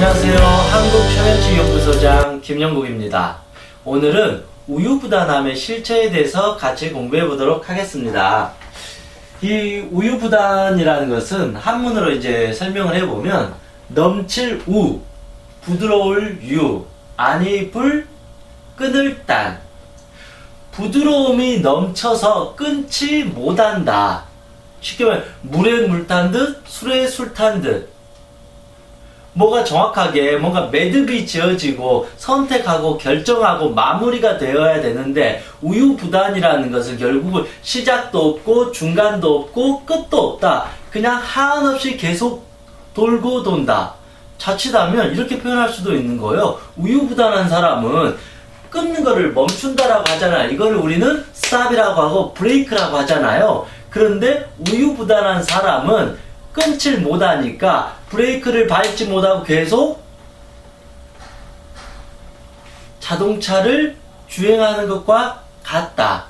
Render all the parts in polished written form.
안녕하세요. 한국천연치유연구소장 김영국입니다. 오늘은 우유부단함의 실체에 대해서 같이 공부해 보도록 하겠습니다. 이 우유부단이라는 것은 한문으로 이제 설명을 해보면 넘칠 우, 부드러울 유, 아니 불, 끊을 단. 부드러움이 넘쳐서 끊지 못한다. 쉽게 말해 물에 물 탄 듯, 술에 술 탄 듯. 뭐가 정확하게 뭔가 매듭이 지어지고 선택하고 결정하고 마무리가 되어야 되는데 우유부단이라는 것은 결국은 시작도 없고 중간도 없고 끝도 없다. 그냥 한없이 계속 돌고 돈다. 자칫하면 이렇게 표현할 수도 있는 거예요. 우유부단한 사람은 끊는 거를 멈춘다라고 하잖아요. 이걸 우리는 스탑이라고 하고 브레이크라고 하잖아요. 그런데 우유부단한 사람은 끊질 못하니까 브레이크를 밟지 못하고 계속 자동차를 주행하는 것과 같다.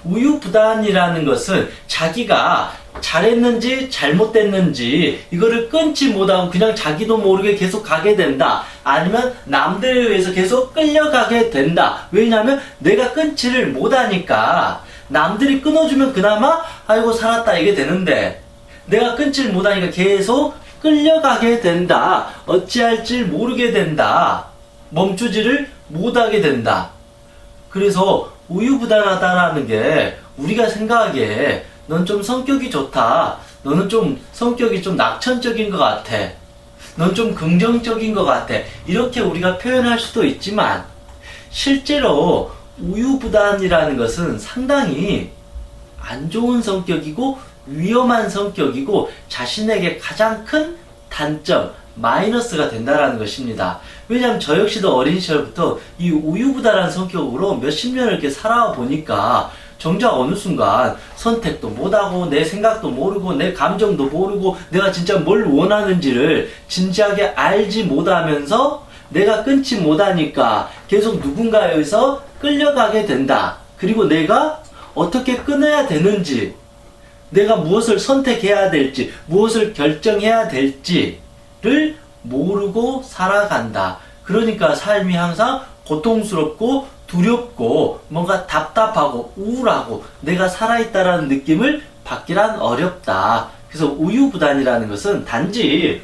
우유부단이라는 것은 자기가 잘했는지 잘못됐는지 이거를 끊지 못하고 그냥 자기도 모르게 계속 가게 된다. 아니면 남들에 의해서 계속 끌려가게 된다. 왜냐하면 내가 끊지를 못하니까 남들이 끊어주면 그나마 아이고 살았다 이게 되는데 내가 끊지를 못하니까 계속 끌려가게 된다. 어찌할지 모르게 된다. 멈추지를 못하게 된다. 그래서 우유부단하다라는 게 우리가 생각하기에 넌 좀 성격이 좋다. 너는 좀 성격이 좀 낙천적인 것 같아. 넌 좀 긍정적인 것 같아. 이렇게 우리가 표현할 수도 있지만 실제로 우유부단이라는 것은 상당히 안 좋은 성격이고 위험한 성격이고 자신에게 가장 큰 단점, 마이너스가 된다라는 것입니다. 왜냐하면 저 역시도 어린 시절부터 이 우유부단한 성격으로 몇십 년을 이렇게 살아와 보니까 정작 어느 순간 선택도 못하고 내 생각도 모르고 내 감정도 모르고 내가 진짜 뭘 원하는지를 진지하게 알지 못하면서 내가 끊지 못하니까 계속 누군가에 의해서 끌려가게 된다. 그리고 내가 어떻게 끊어야 되는지 내가 무엇을 선택해야 될지, 무엇을 결정해야 될지를 모르고 살아간다. 그러니까 삶이 항상 고통스럽고 두렵고 뭔가 답답하고 우울하고 내가 살아있다라는 느낌을 받기란 어렵다. 그래서 우유부단이라는 것은 단지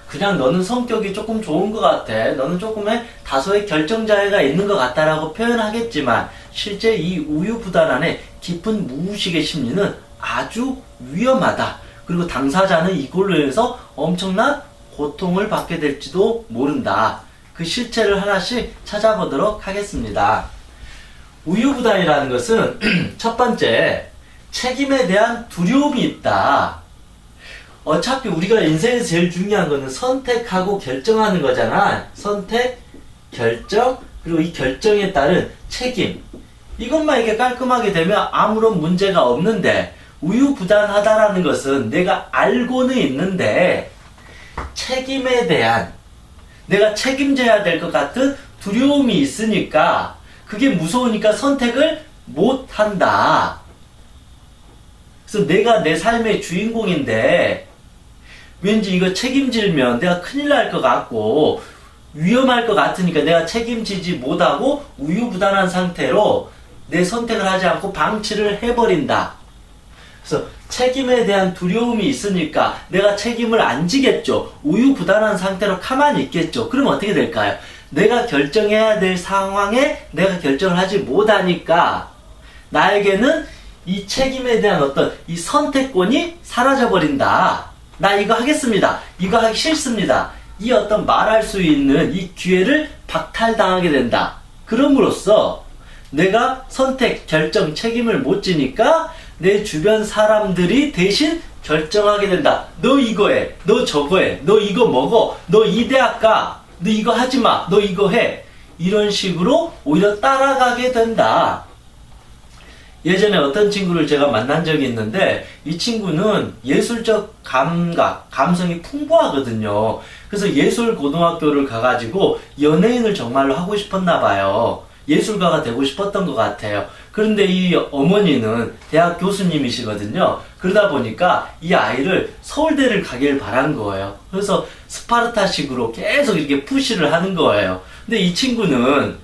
그냥 너는 성격이 조금 좋은 것 같아. 너는 조금의 다소의 결정자애가 있는 것 같다라고 표현하겠지만 실제 이 우유부단 안에 깊은 무의식의 심리는 아주 위험하다. 그리고 당사자는 이걸로 해서 엄청난 고통을 받게 될지도 모른다. 그 실체를 하나씩 찾아보도록 하겠습니다. 우유부단이라는 것은 첫 번째, 책임에 대한 두려움이 있다. 어차피 우리가 인생에서 제일 중요한 거는 선택하고 결정하는 거잖아. 선택, 결정, 그리고 이 결정에 따른 책임. 이것만 이렇게 깔끔하게 되면 아무런 문제가 없는데 우유부단하다라는 것은 내가 알고는 있는데 책임에 대한 내가 책임져야 될 것 같은 두려움이 있으니까 그게 무서우니까 선택을 못한다. 그래서 내가 내 삶의 주인공인데 왠지 이거 책임지면 내가 큰일 날 것 같고 위험할 것 같으니까 내가 책임지지 못하고 우유부단한 상태로 내 선택을 하지 않고 방치를 해버린다. 그래서 책임에 대한 두려움이 있으니까 내가 책임을 안 지겠죠. 우유부단한 상태로 가만히 있겠죠. 그럼 어떻게 될까요? 내가 결정해야 될 상황에 내가 결정을 하지 못하니까 나에게는 이 책임에 대한 어떤 이 선택권이 사라져버린다. 나 이거 하겠습니다. 이거 하기 싫습니다. 이 어떤 말할 수 있는 이 기회를 박탈당하게 된다. 그럼으로써 내가 선택, 결정, 책임을 못 지니까 내 주변 사람들이 대신 결정하게 된다. 너 이거 해. 너 저거 해. 너 이거 먹어. 너 이 대학 가. 너 이거 하지 마. 너 이거 해. 이런 식으로 오히려 따라가게 된다. 예전에 어떤 친구를 제가 만난 적이 있는데 이 친구는 예술적 감각, 감성이 풍부하거든요. 그래서 예술고등학교를 가가지고 연예인을 정말로 하고 싶었나 봐요. 예술가가 되고 싶었던 것 같아요. 그런데 이 어머니는 대학 교수님이시거든요. 그러다 보니까 이 아이를 서울대를 가길 바란 거예요. 그래서 스파르타식으로 계속 이렇게 푸시를 하는 거예요. 근데 이 친구는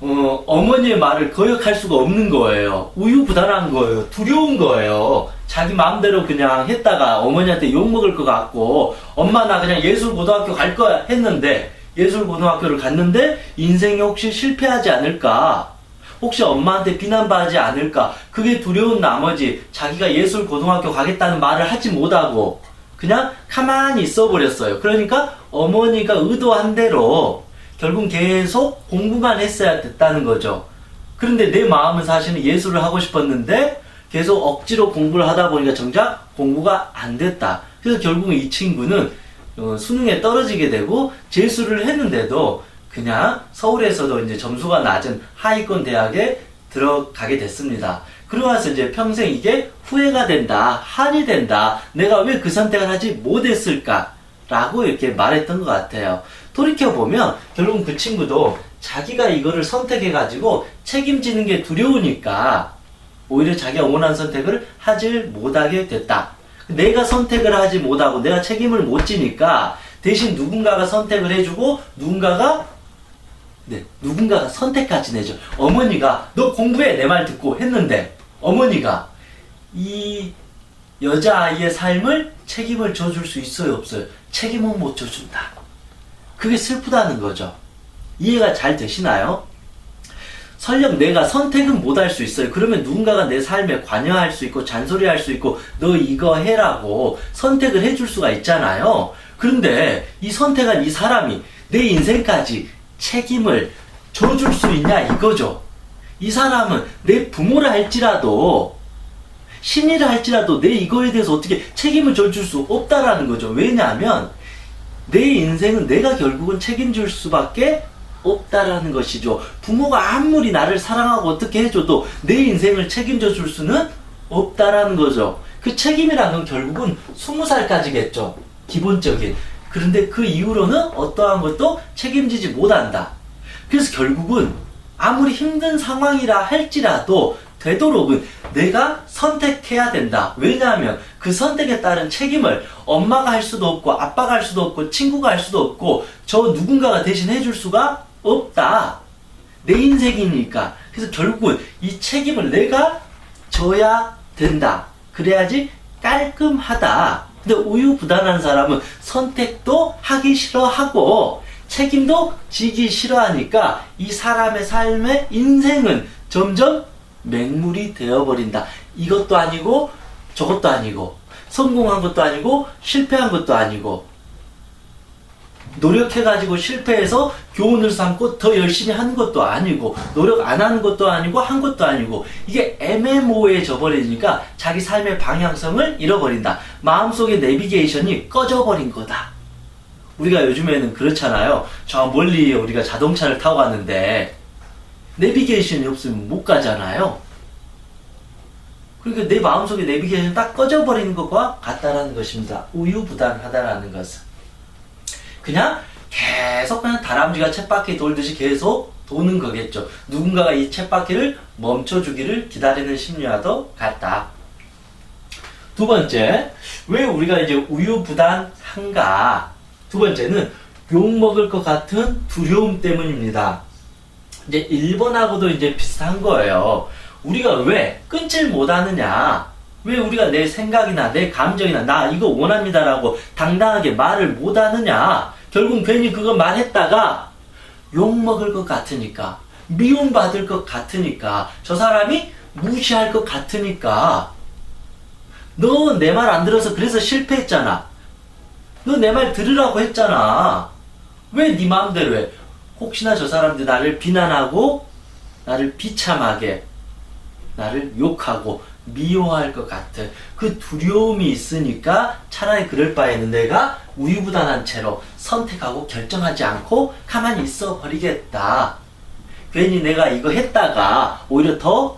어머니의 말을 거역할 수가 없는 거예요. 우유부단한 거예요. 두려운 거예요. 자기 마음대로 그냥 했다가 어머니한테 욕먹을 것 같고, 엄마 나 그냥 예술고등학교 갈 거야 했는데, 예술고등학교를 갔는데 인생이 혹시 실패하지 않을까, 혹시 엄마한테 비난받지 않을까, 그게 두려운 나머지 자기가 예술고등학교 가겠다는 말을 하지 못하고 그냥 가만히 있어버렸어요. 그러니까 어머니가 의도한 대로 결국 계속 공부만 했어야 됐다는 거죠. 그런데 내 마음은 사실은 예술을 하고 싶었는데 계속 억지로 공부를 하다 보니까 정작 공부가 안 됐다. 그래서 결국은 이 친구는 수능에 떨어지게 되고 재수를 했는데도 그냥 서울에서도 이제 점수가 낮은 하위권 대학에 들어가게 됐습니다. 그러고 나서 이제 평생 이게 후회가 된다, 한이 된다, 내가 왜 그 선택을 하지 못했을까 라고 이렇게 말했던 것 같아요. 돌이켜보면 결국은 그 친구도 자기가 이거를 선택해가지고 책임지는 게 두려우니까 오히려 자기가 원하는 선택을 하질 못하게 됐다. 내가 선택을 하지 못하고 내가 책임을 못 지니까 대신 누군가가 선택을 해주고 누군가가 선택까지 내죠. 어머니가 너 공부해 내 말 듣고 했는데 어머니가 이 여자아이의 삶을 책임을 져줄 수 있어요 없어요? 책임은 못 져준다. 그게 슬프다는 거죠. 이해가 잘 되시나요? 설령 내가 선택은 못 할 수 있어요. 그러면 누군가가 내 삶에 관여할 수 있고 잔소리할 수 있고 너 이거 해라고 선택을 해줄 수가 있잖아요. 그런데 이 선택한 이 사람이 내 인생까지 책임을 져줄 수 있냐 이거죠. 이 사람은 내 부모라 할지라도 신이라 할지라도 내 이거에 대해서 어떻게 책임을 져줄 수 없다라는 거죠. 왜냐하면 내 인생은 내가 결국은 책임질 수밖에 없다라는 것이죠. 부모가 아무리 나를 사랑하고 어떻게 해줘도 내 인생을 책임져 줄 수는 없다라는 거죠. 그 책임이라는 건 결국은 20살까지겠죠. 기본적인. 그런데 그 이후로는 어떠한 것도 책임지지 못한다. 그래서 결국은 아무리 힘든 상황이라 할지라도 되도록은 내가 선택해야 된다. 왜냐하면 그 선택에 따른 책임을 엄마가 할 수도 없고 아빠가 할 수도 없고 친구가 할 수도 없고 저 누군가가 대신 해줄 수가 없다. 내 인생이니까. 그래서 결국은 이 책임을 내가 져야 된다. 그래야지 깔끔하다. 근데 우유부단한 사람은 선택도 하기 싫어하고 책임도 지기 싫어하니까 이 사람의 삶의 인생은 점점 맹물이 되어버린다. 이것도 아니고 저것도 아니고 성공한 것도 아니고 실패한 것도 아니고 노력해가지고 실패해서 교훈을 삼고 더 열심히 하는 것도 아니고 노력 안 하는 것도 아니고 한 것도 아니고 이게 애매모호해져 버리니까 자기 삶의 방향성을 잃어버린다. 마음속의 내비게이션이 꺼져버린 거다. 우리가 요즘에는 그렇잖아요. 저 멀리 우리가 자동차를 타고 갔는데 내비게이션이 없으면 못 가잖아요. 그러니까 내 마음속의 내비게이션이 딱 꺼져버리는 것과 같다라는 것입니다. 우유부단하다라는 것은. 그냥 계속 그냥 다람쥐가 쳇바퀴 돌듯이 계속 도는 거겠죠. 누군가가 이 쳇바퀴를 멈춰주기를 기다리는 심리와도 같다. 두 번째, 왜 우리가 이제 우유부단한가? 두 번째는 욕먹을 것 같은 두려움 때문입니다. 이제 1번하고도 이제 비슷한 거예요. 우리가 왜 끊질 못하느냐? 왜 우리가 내 생각이나 내 감정이나 나 이거 원합니다라고 당당하게 말을 못하느냐? 결국 괜히 그거 말했다가 욕먹을 것 같으니까, 미움받을 것 같으니까, 저 사람이 무시할 것 같으니까. 너 내 말 안 들어서 그래서 실패했잖아. 너 내 말 들으라고 했잖아. 왜 네 마음대로 해? 혹시나 저 사람들 나를 비난하고 나를 비참하게 나를 욕하고 미워할 것 같은 그 두려움이 있으니까 차라리 그럴 바에는 내가 우유부단한 채로 선택하고 결정하지 않고 가만히 있어 버리겠다. 괜히 내가 이거 했다가 오히려 더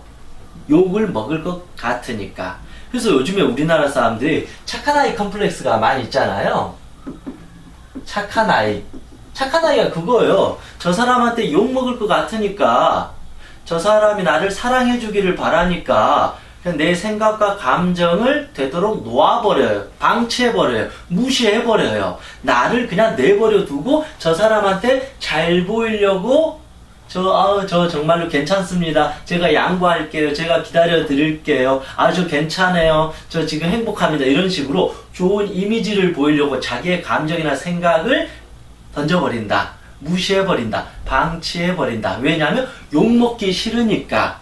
욕을 먹을 것 같으니까. 그래서 요즘에 우리나라 사람들이 착한 아이 컴플렉스가 많이 있잖아요. 착한 아이. 착한 아이가 그거예요. 저 사람한테 욕 먹을 것 같으니까 저 사람이 나를 사랑해 주기를 바라니까 그냥 내 생각과 감정을 되도록 놓아버려요. 방치해버려요. 무시해버려요. 나를 그냥 내버려 두고 저 사람한테 잘 보이려고 저 정말로 괜찮습니다. 제가 양보할게요. 제가 기다려 드릴게요. 저 괜찮아요. 저 지금 행복합니다. 이런 식으로 좋은 이미지를 보이려고 자기의 감정이나 생각을 던져버린다. 무시해버린다. 방치해버린다. 왜냐하면 욕먹기 싫으니까.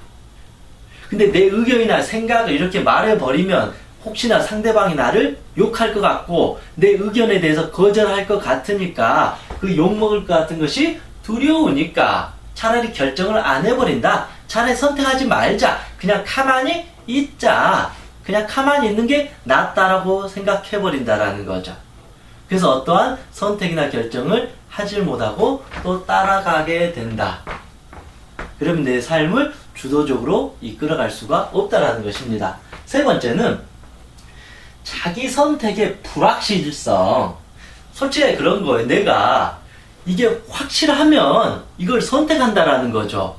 근데 내 의견이나 생각을 이렇게 말해버리면 혹시나 상대방이 나를 욕할 것 같고 내 의견에 대해서 거절할 것 같으니까 그 욕먹을 것 같은 것이 두려우니까 차라리 결정을 안 해버린다. 차라리 선택하지 말자. 그냥 가만히 있자. 그냥 가만히 있는 게 낫다라고 생각해버린다라는 거죠. 그래서 어떠한 선택이나 결정을 하질 못하고 또 따라가게 된다. 그러면 내 삶을 주도적으로 이끌어갈 수가 없다라는 것입니다. 세 번째는 자기 선택의 불확실성. 솔직히 그런 거예요. 내가 이게 확실하면 이걸 선택한다라는 거죠.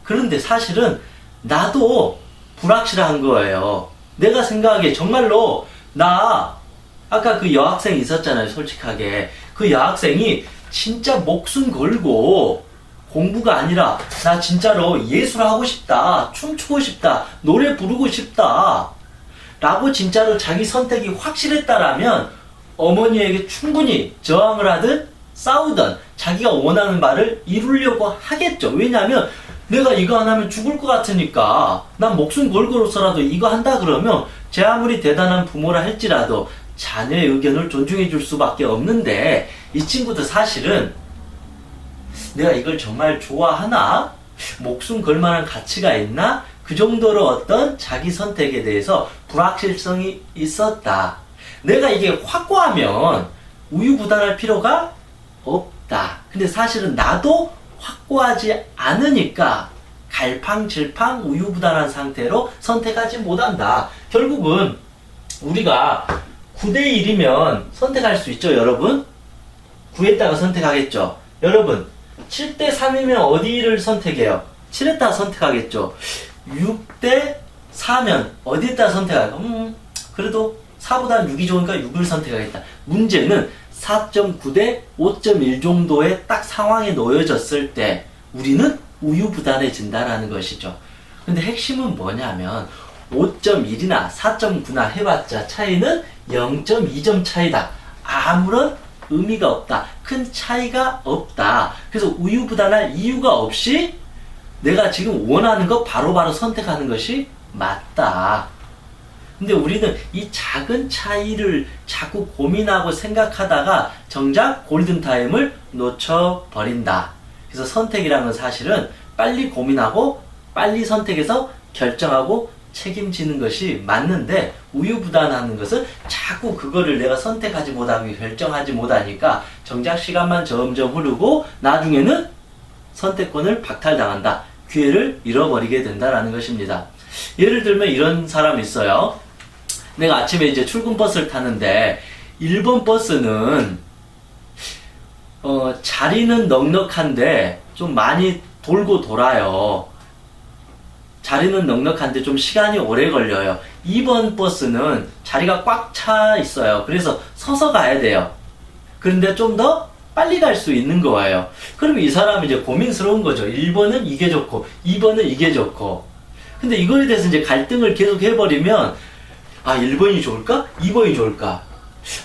그런데 사실은 나도 불확실한 거예요. 내가 생각하기에 정말로 아까 그 여학생 있었잖아요. 솔직하게 그 여학생이 진짜 목숨 걸고 공부가 아니라 나 진짜로 예술하고 싶다, 춤추고 싶다, 노래 부르고 싶다 라고 진짜로 자기 선택이 확실했다라면 어머니에게 충분히 저항을 하든 싸우든 자기가 원하는 바를 이루려고 하겠죠. 왜냐하면 내가 이거 안 하면 죽을 것 같으니까 난 목숨 걸고서라도 이거 한다 그러면 제 아무리 대단한 부모라 할지라도 자녀의 의견을 존중해 줄 수밖에 없는데 이 친구도 사실은 내가 이걸 정말 좋아하나? 목숨 걸 만한 가치가 있나? 그 정도로 어떤 자기 선택에 대해서 불확실성이 있었다. 내가 이게 확고하면 우유부단할 필요가 없다. 근데 사실은 나도 확고하지 않으니까 갈팡질팡 우유부단한 상태로 선택하지 못한다. 결국은 우리가 9대1이면 선택할 수 있죠, 여러분? 9에다가 선택하겠죠. 여러분, 7대3이면 어디를 선택해요? 7에다가 선택하겠죠. 6대4면 어디에다가 선택할까? 그래도 4보다 6이 좋으니까 6을 선택하겠다. 문제는 4.9대 5.1 정도의 딱 상황에 놓여졌을 때 우리는 우유부단해진다라는 것이죠. 근데 핵심은 뭐냐면 5.1이나 4.9나 해봤자 차이는 0.2점 차이다. 아무런 의미가 없다. 큰 차이가 없다. 그래서 우유부단할 이유가 없이 내가 지금 원하는 거 바로바로 선택하는 것이 맞다. 근데 우리는 이 작은 차이를 자꾸 고민하고 생각하다가 정작 골든타임을 놓쳐버린다. 그래서 선택이라는 건 사실은 빨리 고민하고 빨리 선택해서 결정하고 책임지는 것이 맞는데 우유부단하는 것은 자꾸 그거를 내가 선택하지 못하고 결정하지 못하니까 정작 시간만 점점 흐르고 나중에는 선택권을 박탈당한다. 기회를 잃어버리게 된다라는 것입니다. 예를 들면 이런 사람이 있어요. 내가 아침에 이제 출근 버스를 타는데 1번 버스는 자리는 넉넉한데 좀 많이 돌고 돌아요. 자리는 넉넉한데 좀 시간이 오래 걸려요. 2번 버스는 자리가 꽉 차 있어요. 그래서 서서 가야 돼요. 그런데 좀 더 빨리 갈 수 있는 거예요. 그럼 이 사람이 이제 고민스러운 거죠. 1번은 이게 좋고 2번은 이게 좋고. 근데 이거에 대해서 이제 갈등을 계속 해버리면 1번이 좋을까? 2번이 좋을까?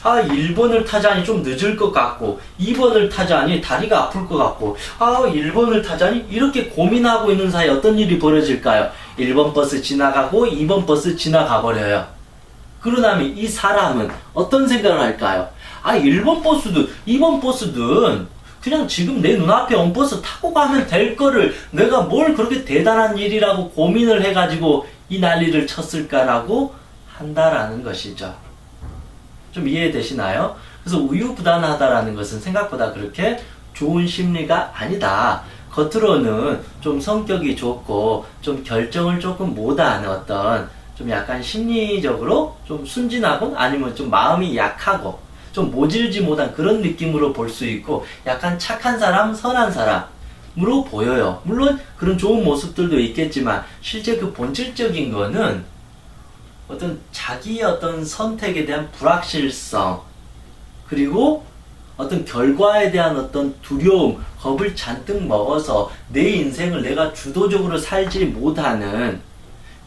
1번을 타자니 좀 늦을 것 같고 2번을 타자니 다리가 아플 것 같고 1번을 타자니 이렇게 고민하고 있는 사이에 어떤 일이 벌어질까요? 1번 버스 지나가고 2번 버스 지나가 버려요. 그러나면 이 사람은 어떤 생각을 할까요? 1번 버스든 2번 버스든 그냥 지금 내 눈앞에 온 버스 타고 가면 될 거를 내가 뭘 그렇게 대단한 일이라고 고민을 해가지고 이 난리를 쳤을까라고 한다라는 것이죠. 좀 이해되시나요? 그래서 우유부단하다라는 것은 생각보다 그렇게 좋은 심리가 아니다. 겉으로는 좀 성격이 좋고 좀 결정을 조금 못하는 어떤 좀 약간 심리적으로 좀 순진하고 아니면 좀 마음이 약하고 좀 모질지 못한 그런 느낌으로 볼 수 있고 약간 착한 사람, 선한 사람 으로 보여요. 물론 그런 좋은 모습들도 있겠지만 실제 그 본질적인 거는 어떤 자기의 어떤 선택에 대한 불확실성, 그리고 어떤 결과에 대한 어떤 두려움, 겁을 잔뜩 먹어서 내 인생을 내가 주도적으로 살지 못하는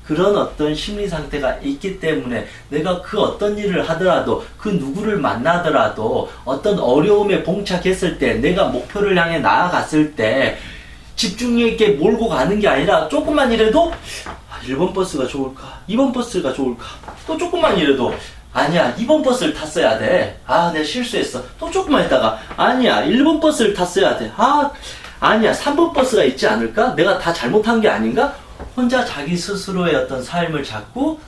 그런 어떤 심리 상태가 있기 때문에 내가 그 어떤 일을 하더라도 그 누구를 만나더라도 어떤 어려움에 봉착했을 때 내가 목표를 향해 나아갔을 때 집중력 있게 몰고 가는 게 아니라 조금만 이래도 1번 버스가 좋을까? 2번 버스가 좋을까? 또 조금만 이래도 아니야 2번 버스를 탔어야 돼. 내가 실수했어. 또 조금만 있다가 아니야 1번 버스를 탔어야 돼. 아니야 3번 버스가 있지 않을까? 내가 다 잘못한 게 아닌가? 혼자 자기 스스로의 어떤 삶을 자꾸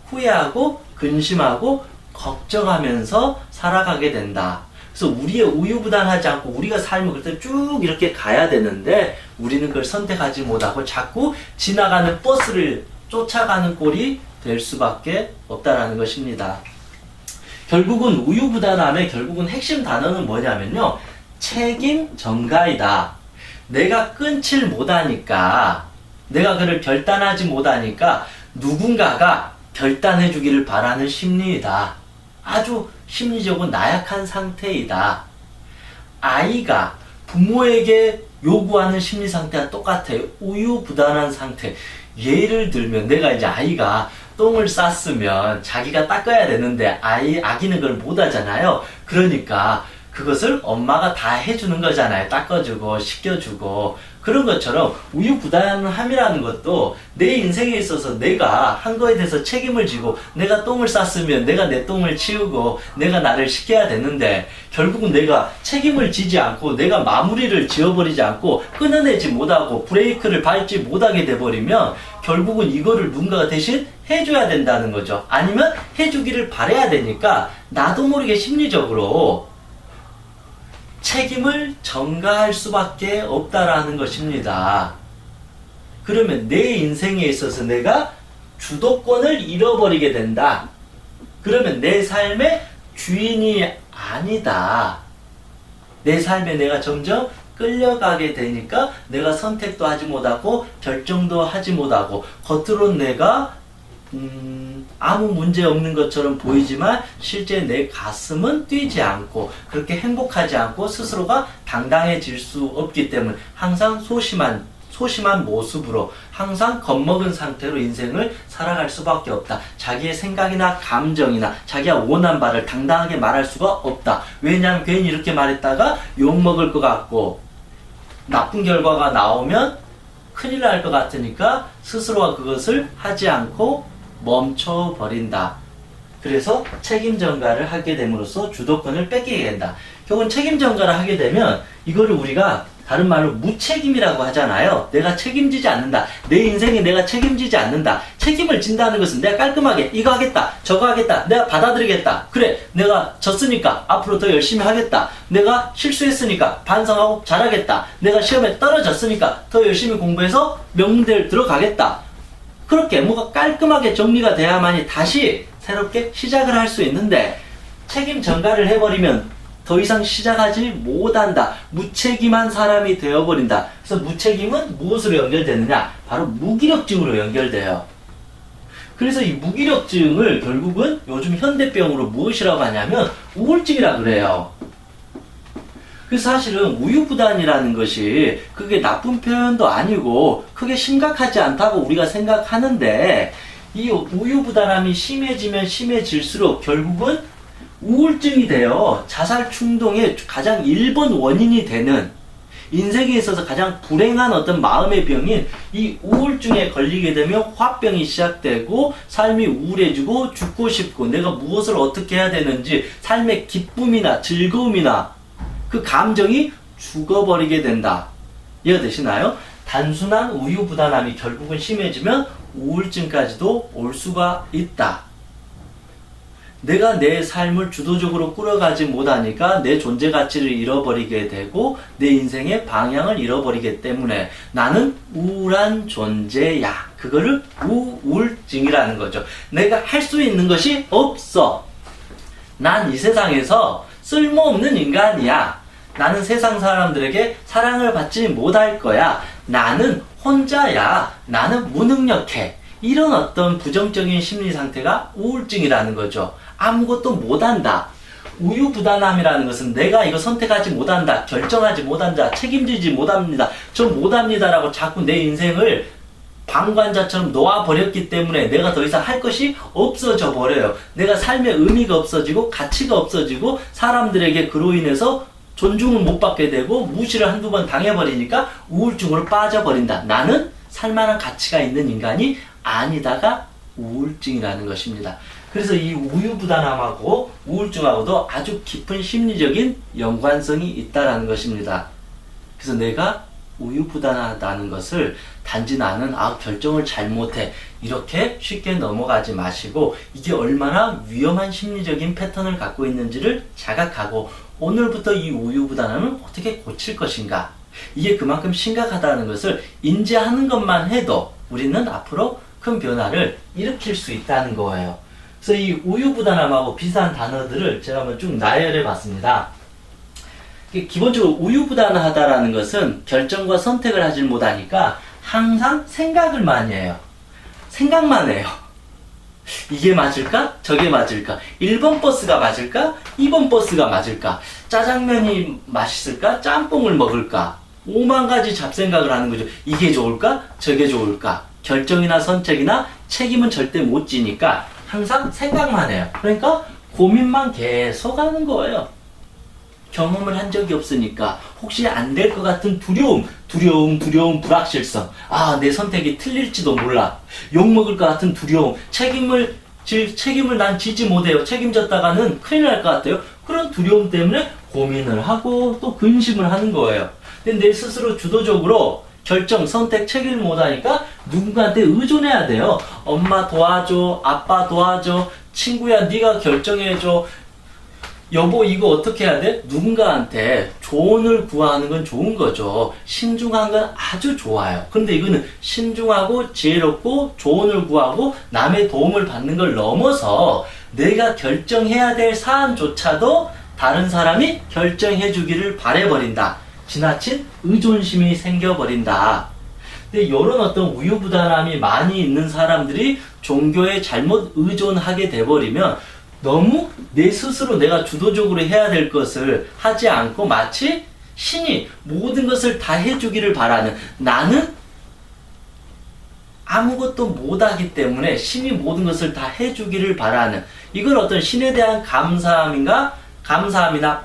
후회하고 근심하고 걱정하면서 살아가게 된다. 그래서 우리의 우유부단하지 않고 우리가 삶을 그때 쭉 이렇게 가야 되는데 우리는 그걸 선택하지 못하고 자꾸 지나가는 버스를 쫓아가는 꼴이 될 수밖에 없다라는 것입니다. 결국은 우유부단함의 결국은 핵심 단어는 뭐냐면요. 책임 전가이다. 내가 끊질 못하니까 내가 그를 결단하지 못하니까 누군가가 결단해 주기를 바라는 심리이다. 아주 심리적으로 나약한 상태이다. 아이가 부모에게 요구하는 심리 상태와 똑같아요. 우유부단한 상태. 예를 들면 내가 이제 아이가 똥을 쌌으면 자기가 닦아야 되는데 아기는 그걸 못 하잖아요. 그러니까 그것을 엄마가 다 해주는 거잖아요. 닦아주고 씻겨주고. 그런 것처럼 우유부단함이라는 것도 내 인생에 있어서 내가 한 거에 대해서 책임을 지고 내가 똥을 쌌으면 내가 내 똥을 치우고 내가 나를 씻겨야 되는데 결국은 내가 책임을 지지 않고 내가 마무리를 지어버리지 않고 끊어내지 못하고 브레이크를 밟지 못하게 돼버리면 결국은 이거를 누군가가 대신 해줘야 된다는 거죠. 아니면 해주기를 바라야 되니까 나도 모르게 심리적으로 책임을 전가할 수밖에 없다라는 것입니다. 그러면 내 인생에 있어서 내가 주도권을 잃어버리게 된다. 그러면 내 삶의 주인이 아니다. 내 삶에 내가 점점 끌려가게 되니까 내가 선택도 하지 못하고 결정도 하지 못하고 겉으로는 내가 아무 문제 없는 것처럼 보이지만 실제 내 가슴은 뛰지 않고 그렇게 행복하지 않고 스스로가 당당해질 수 없기 때문에 항상 소심한 모습으로 항상 겁먹은 상태로 인생을 살아갈 수밖에 없다. 자기의 생각이나 감정이나 자기가 원한 바를 당당하게 말할 수가 없다. 왜냐하면 괜히 이렇게 말했다가 욕먹을 것 같고 나쁜 결과가 나오면 큰일 날 것 같으니까 스스로가 그것을 하지 않고 멈춰버린다. 그래서 책임 전가를 하게 됨으로써 주도권을 뺏기게 된다. 결국은 책임 전가를 하게 되면 이거를 우리가 다른 말로 무책임이라고 하잖아요. 내가 책임지지 않는다. 내 인생에 내가 책임지지 않는다. 책임을 진다는 것은 내가 깔끔하게 이거 하겠다, 저거 하겠다, 내가 받아들이겠다. 그래, 내가 졌으니까 앞으로 더 열심히 하겠다. 내가 실수했으니까 반성하고 잘하겠다. 내가 시험에 떨어졌으니까 더 열심히 공부해서 명문대를 들어가겠다. 그렇게 뭐가 깔끔하게 정리가 돼야만이 다시 새롭게 시작을 할 수 있는데 책임 전가를 해버리면 더 이상 시작하지 못한다. 무책임한 사람이 되어버린다. 그래서 무책임은 무엇으로 연결되느냐? 바로 무기력증으로 연결돼요. 그래서 이 무기력증을 결국은 요즘 현대병으로 무엇이라고 하냐면 우울증이라고 그래요. 그래서 사실은 우유부단이라는 것이 그게 나쁜 표현도 아니고 크게 심각하지 않다고 우리가 생각하는데 이 우유부단함이 심해지면 심해질수록 결국은 우울증이 되어 자살 충동의 가장 1번 원인이 되는 인생에 있어서 가장 불행한 어떤 마음의 병인 이 우울증에 걸리게 되면 화병이 시작되고 삶이 우울해지고 죽고 싶고 내가 무엇을 어떻게 해야 되는지 삶의 기쁨이나 즐거움이나 그 감정이 죽어버리게 된다. 이해가 되시나요? 단순한 우유부단함이 결국은 심해지면 우울증까지도 올 수가 있다. 내가 내 삶을 주도적으로 끌어가지 못하니까 내 존재 가치를 잃어버리게 되고 내 인생의 방향을 잃어버리기 때문에 나는 우울한 존재야. 그거를 우울증이라는 거죠. 내가 할 수 있는 것이 없어. 난 이 세상에서 쓸모없는 인간이야. 나는 세상 사람들에게 사랑을 받지 못할 거야. 나는 혼자야. 나는 무능력해. 이런 어떤 부정적인 심리 상태가 우울증이라는 거죠. 아무것도 못한다. 우유부단함이라는 것은 내가 이거 선택하지 못한다, 결정하지 못한다, 책임지지 못합니다, 저 못합니다 라고 자꾸 내 인생을 방관자처럼 놓아버렸기 때문에 내가 더 이상 할 것이 없어져 버려요. 내가 삶의 의미가 없어지고 가치가 없어지고 사람들에게 그로 인해서 존중을 못 받게 되고 무시를 한두 번 당해버리니까 우울증으로 빠져버린다. 나는 살만한 가치가 있는 인간이 아니다가 우울증이라는 것입니다. 그래서 이 우유부단함하고 우울증하고도 아주 깊은 심리적인 연관성이 있다라는 것입니다. 그래서 내가 우유부단하다는 것을 단지 나는 결정을 잘못해 이렇게 쉽게 넘어가지 마시고 이게 얼마나 위험한 심리적인 패턴을 갖고 있는지를 자각하고 오늘부터 이 우유부단함을 어떻게 고칠 것인가, 이게 그만큼 심각하다는 것을 인지하는 것만 해도 우리는 앞으로 큰 변화를 일으킬 수 있다는 거예요. 그래서 이 우유부단함하고 비슷한 단어들을 제가 한번 쭉 나열해 봤습니다. 기본적으로 우유부단하다라는 것은 결정과 선택을 하질 못하니까 항상 생각을 많이 해요. 생각만 해요. 이게 맞을까? 저게 맞을까? 1번 버스가 맞을까? 2번 버스가 맞을까? 짜장면이 맛있을까? 짬뽕을 먹을까? 5만 가지 잡생각을 하는 거죠. 이게 좋을까? 저게 좋을까? 결정이나 선택이나 책임은 절대 못 지니까 항상 생각만 해요. 그러니까 고민만 계속 하는 거예요. 경험을 한 적이 없으니까 혹시 안 될 것 같은 두려움, 불확실성. 내 선택이 틀릴지도 몰라. 욕먹을 것 같은 두려움, 책임을 난 지지 못해요. 책임졌다가는 큰일 날 것 같아요. 그런 두려움 때문에 고민을 하고 또 근심을 하는 거예요. 근데 내 스스로 주도적으로 결정, 선택, 책임을 못하니까 누군가한테 의존해야 돼요. 엄마 도와줘, 아빠 도와줘, 친구야 네가 결정해줘, 여보 이거 어떻게 해야 돼? 누군가한테 조언을 구하는 건 좋은 거죠. 신중한 건 아주 좋아요. 근데 이거는 신중하고 지혜롭고 조언을 구하고 남의 도움을 받는 걸 넘어서 내가 결정해야 될 사안조차도 다른 사람이 결정해 주기를 바라버린다. 지나친 의존심이 생겨버린다. 근데 이런 어떤 우유부단함이 많이 있는 사람들이 종교에 잘못 의존하게 돼버리면 너무 내 스스로 내가 주도적으로 해야 될 것을 하지 않고 마치 신이 모든 것을 다 해주기를 바라는, 나는 아무것도 못하기 때문에 신이 모든 것을 다 해주기를 바라는, 이걸 어떤 신에 대한 감사함이나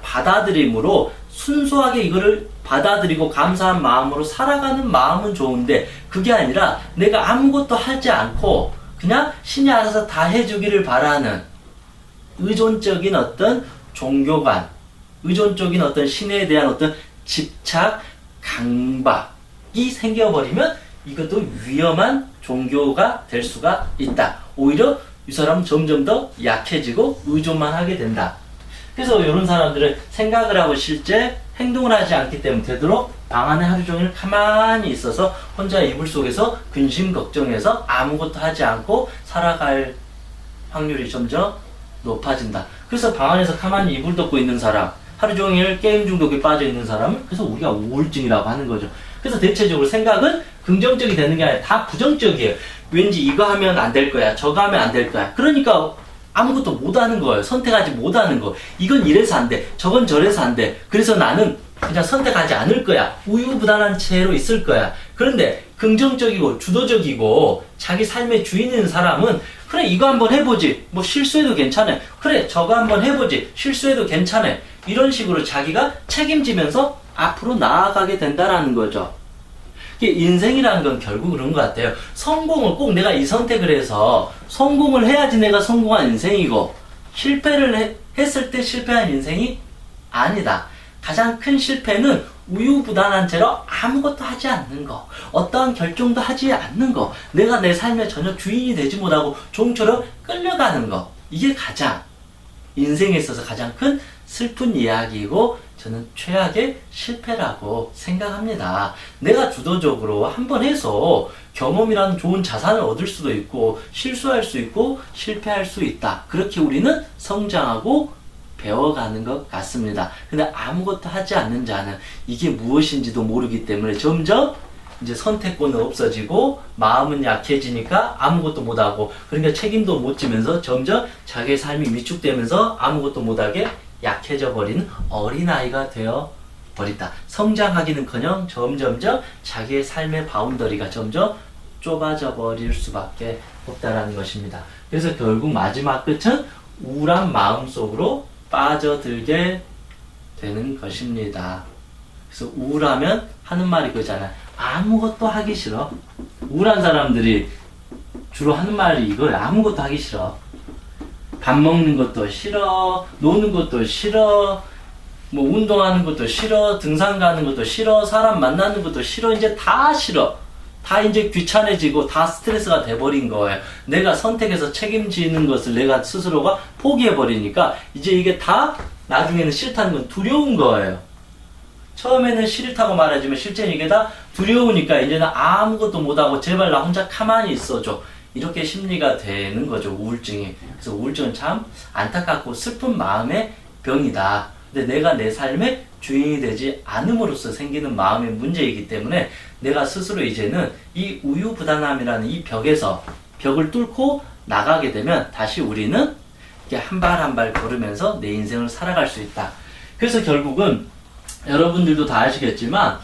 받아들임으로 순수하게 이거를 받아들이고 감사한 마음으로 살아가는 마음은 좋은데, 그게 아니라 내가 아무것도 하지 않고 그냥 신이 알아서 다 해주기를 바라는 의존적인 어떤 종교관, 의존적인 어떤 신에 대한 어떤 집착, 강박이 생겨버리면 이것도 위험한 종교가 될 수가 있다. 오히려 이 사람은 점점 더 약해지고 의존만 하게 된다. 그래서 이런 사람들은 생각을 하고 실제 행동을 하지 않기 때문에 되도록 방 안에 하루 종일 가만히 있어서 혼자 이불 속에서 근심 걱정해서 아무것도 하지 않고 살아갈 확률이 점점 높아진다. 그래서 방 안에서 가만히 이불 덮고 있는 사람, 하루 종일 게임 중독에 빠져 있는 사람을 그래서 우리가 우울증이라고 하는 거죠. 그래서 대체적으로 생각은 긍정적이 되는 게 아니라 다 부정적이에요. 왠지 이거 하면 안 될 거야, 저거 하면 안 될 거야. 그러니까 아무것도 못 하는 거예요. 선택하지 못하는 거. 이건 이래서 안 돼, 저건 저래서 안 돼. 그래서 나는 그냥 선택하지 않을 거야. 우유부단한 채로 있을 거야. 그런데 긍정적이고 주도적이고 자기 삶의 주인인 사람은 그래 이거 한번 해보지, 뭐 실수해도 괜찮아, 그래 저거 한번 해보지, 실수해도 괜찮아, 이런 식으로 자기가 책임지면서 앞으로 나아가게 된다라는 거죠. 인생이라는 건 결국 그런 것 같아요. 성공을 꼭 내가 이 선택을 해서 성공을 해야지 내가 성공한 인생이고, 실패를 했을 때 실패한 인생이 아니다. 가장 큰 실패는 우유부단한 채로 아무것도 하지 않는 거, 어떠한 결정도 하지 않는 거, 내가 내 삶의 전혀 주인이 되지 못하고 종처럼 끌려가는 거, 이게 가장 인생에 있어서 가장 큰 슬픈 이야기이고 저는 최악의 실패라고 생각합니다. 내가 주도적으로 한번 해서 경험이라는 좋은 자산을 얻을 수도 있고 실수할 수 있고 실패할 수 있다. 그렇게 우리는 성장하고 배워가는 것 같습니다. 근데 아무것도 하지 않는 자는 이게 무엇인지도 모르기 때문에 점점 이제 선택권은 없어지고 마음은 약해지니까 아무것도 못하고, 그러니까 책임도 못 지면서 점점 자기의 삶이 위축되면서 아무것도 못하게 약해져 버린 어린아이가 되어 버린다. 성장하기는커녕 점점점 자기의 삶의 바운더리가 점점 좁아져 버릴 수밖에 없다라는 것입니다. 그래서 결국 마지막 끝은 우울한 마음속으로 빠져들게 되는 것입니다. 그래서 우울하면 하는 말이 그거잖아요. 아무것도 하기 싫어. 우울한 사람들이 주로 하는 말이 이거예요. 아무것도 하기 싫어. 밥 먹는 것도 싫어. 노는 것도 싫어. 뭐 운동하는 것도 싫어. 등산 가는 것도 싫어. 사람 만나는 것도 싫어. 이제 다 싫어. 다 이제 귀찮아지고 다 스트레스가 돼버린 거예요. 내가 선택해서 책임지는 것을 내가 스스로가 포기해버리니까 이제 이게 다 나중에는 싫다는 건 두려운 거예요. 처음에는 싫다고 말하지만 실제는 이게 다 두려우니까 이제는 아무것도 못하고 제발 나 혼자 가만히 있어줘. 이렇게 심리가 되는 거죠, 우울증이. 그래서 우울증은 참 안타깝고 슬픈 마음의 병이다. 근데 내가 내 삶의 주인이 되지 않음으로써 생기는 마음의 문제이기 때문에 내가 스스로 이제는 이 우유부단함이라는 이 벽을 뚫고 나가게 되면 다시 우리는 이렇게 한 발 한 발 걸으면서 내 인생을 살아갈 수 있다. 그래서 결국은 여러분들도 다 아시겠지만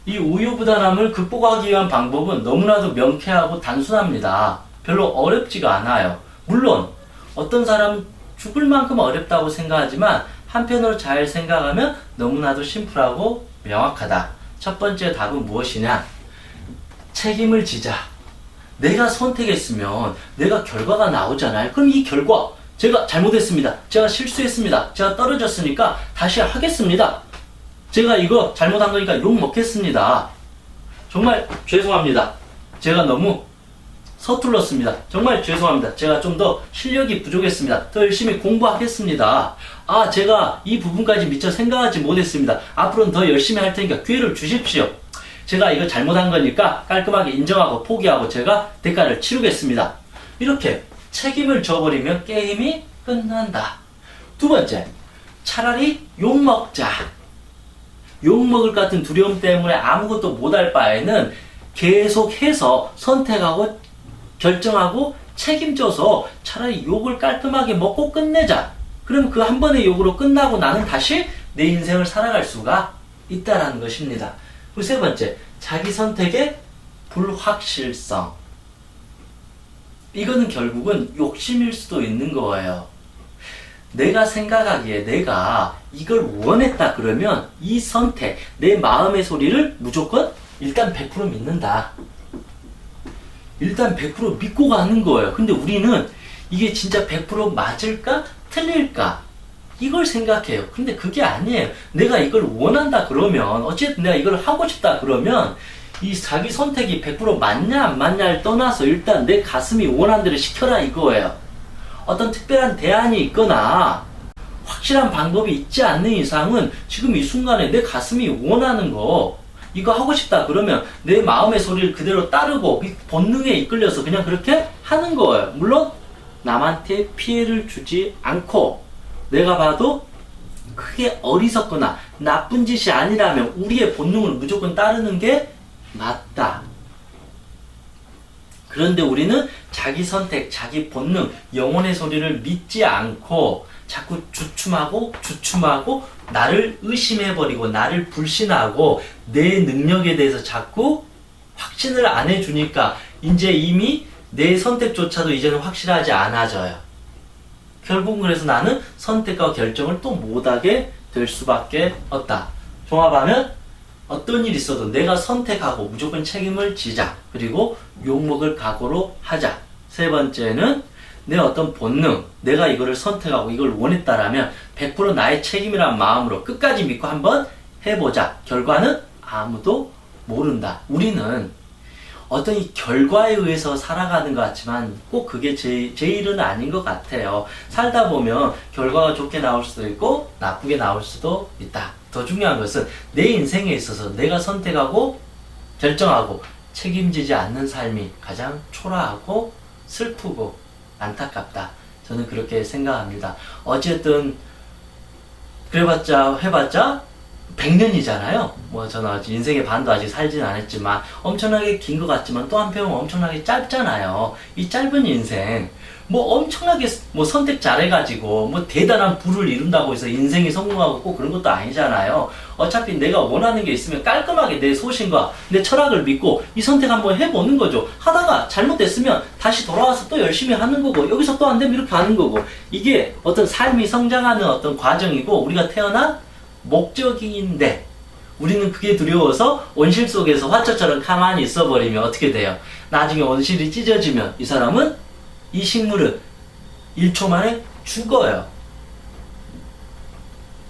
이 우유부단함을 극복하기 위한 방법은 너무나도 명쾌하고 단순합니다. 별로 어렵지가 않아요. 물론 어떤 사람은 죽을 만큼 어렵다고 생각하지만 한편으로 잘 생각하면 너무나도 심플하고 명확하다. 첫 번째 답은 무엇이냐? 책임을 지자. 내가 선택했으면 내가 결과가 나오잖아요. 그럼 이 결과, 제가 잘못했습니다. 제가 실수했습니다. 제가 떨어졌으니까 다시 하겠습니다. 제가 이거 잘못한 거니까 욕 먹겠습니다. 정말 죄송합니다. 제가 너무 서툴렀습니다. 정말 죄송합니다. 제가 좀 더 실력이 부족했습니다. 더 열심히 공부하겠습니다. 제가 이 부분까지 미처 생각하지 못했습니다. 앞으로는 더 열심히 할 테니까 기회를 주십시오. 제가 이거 잘못한 거니까 깔끔하게 인정하고 포기하고 제가 대가를 치르겠습니다. 이렇게 책임을 져버리면 게임이 끝난다. 두 번째, 차라리 욕먹자. 욕먹을 것 같은 두려움 때문에 아무것도 못할 바에는 계속해서 선택하고 결정하고 책임져서 차라리 욕을 깔끔하게 먹고 끝내자. 그럼 그 한 번의 욕으로 끝나고 나는 다시 내 인생을 살아갈 수가 있다라는 것입니다. 그리고 세 번째, 자기 선택의 불확실성. 이거는 결국은 욕심일 수도 있는 거예요. 내가 생각하기에 내가 이걸 원했다 그러면 이 선택, 내 마음의 소리를 무조건 일단 100% 믿는다. 일단 100% 믿고 가는 거예요. 근데 우리는 이게 진짜 100% 맞을까? 틀릴까? 이걸 생각해요. 근데 그게 아니에요. 내가 이걸 원한다 그러면, 어쨌든 내가 이걸 하고 싶다 그러면 이 자기 선택이 100% 맞냐 안 맞냐를 떠나서 일단 내 가슴이 원하는 대로 시켜라 이거예요. 어떤 특별한 대안이 있거나 확실한 방법이 있지 않는 이상은 지금 이 순간에 내 가슴이 원하는 거 이거 하고 싶다 그러면 내 마음의 소리를 그대로 따르고 본능에 이끌려서 그냥 그렇게 하는 거예요. 물론 남한테 피해를 주지 않고 내가 봐도 크게 어리석거나 나쁜 짓이 아니라면 우리의 본능을 무조건 따르는 게 맞다. 그런데 우리는 자기 선택, 자기 본능, 영혼의 소리를 믿지 않고 자꾸 주춤하고 나를 의심해버리고 나를 불신하고 내 능력에 대해서 자꾸 확신을 안 해주니까 이제 이미 내 선택조차도 이제는 확실하지 않아져요. 결국은 그래서 나는 선택과 결정을 또 못하게 될 수밖에 없다. 종합하면 어떤 일이 있어도 내가 선택하고 무조건 책임을 지자. 그리고 욕먹을 각오로 하자. 세 번째는 내 어떤 본능, 내가 이거를 선택하고 이걸 원했다라면 100% 나의 책임이란 마음으로 끝까지 믿고 한번 해보자. 결과는 아무도 모른다. 우리는 어떤 이 결과에 의해서 살아가는 것 같지만 꼭 그게 제 일은 아닌 것 같아요. 살다 보면 결과가 좋게 나올 수도 있고 나쁘게 나올 수도 있다. 더 중요한 것은 내 인생에 있어서 내가 선택하고 결정하고 책임지지 않는 삶이 가장 초라하고 슬프고 안타깝다. 저는 그렇게 생각합니다. 어쨌든 그래봤자 해봤자 100년이잖아요. 뭐 저는 아직 인생의 반도 아직 살진 않았지만 엄청나게 긴 것 같지만 또 한편은 엄청나게 짧잖아요. 이 짧은 인생 뭐 엄청나게 뭐 선택 잘해가지고 뭐 대단한 부를 이룬다고 해서 인생이 성공하고 꼭 그런 것도 아니잖아요. 어차피 내가 원하는 게 있으면 깔끔하게 내 소신과 내 철학을 믿고 이 선택 한번 해보는 거죠. 하다가 잘못됐으면 다시 돌아와서 또 열심히 하는 거고, 여기서 또 안 되면 이렇게 하는 거고, 이게 어떤 삶이 성장하는 어떤 과정이고 우리가 태어난 목적인데, 우리는 그게 두려워서 온실 속에서 화초처럼 가만히 있어버리면 어떻게 돼요? 나중에 온실이 찢어지면 이 사람은, 이 식물은 1초 만에 죽어요.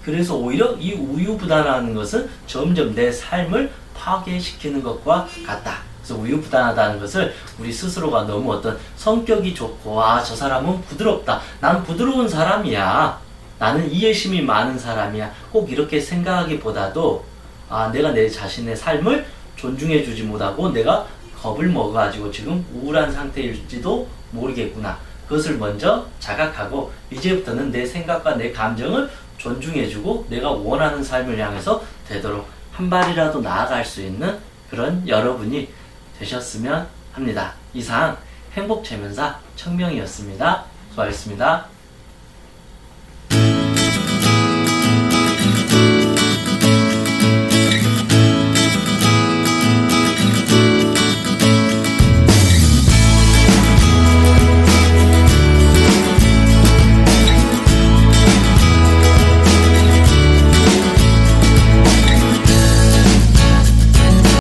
그래서 오히려 이 우유부단하는 것은 점점 내 삶을 파괴시키는 것과 같다. 그래서 우유부단하다는 것을 우리 스스로가 너무 어떤 성격이 좋고, 아, 저 사람은 부드럽다, 난 부드러운 사람이야, 나는 이해심이 많은 사람이야, 꼭 이렇게 생각하기보다도, 아, 내가 내 자신의 삶을 존중해주지 못하고 내가 겁을 먹어가지고 지금 우울한 상태일지도 모르겠구나. 그것을 먼저 자각하고 이제부터는 내 생각과 내 감정을 존중해주고 내가 원하는 삶을 향해서 되도록 한 발이라도 나아갈 수 있는 그런 여러분이 되셨으면 합니다. 이상 행복체면사 청명이었습니다. 수고하셨습니다.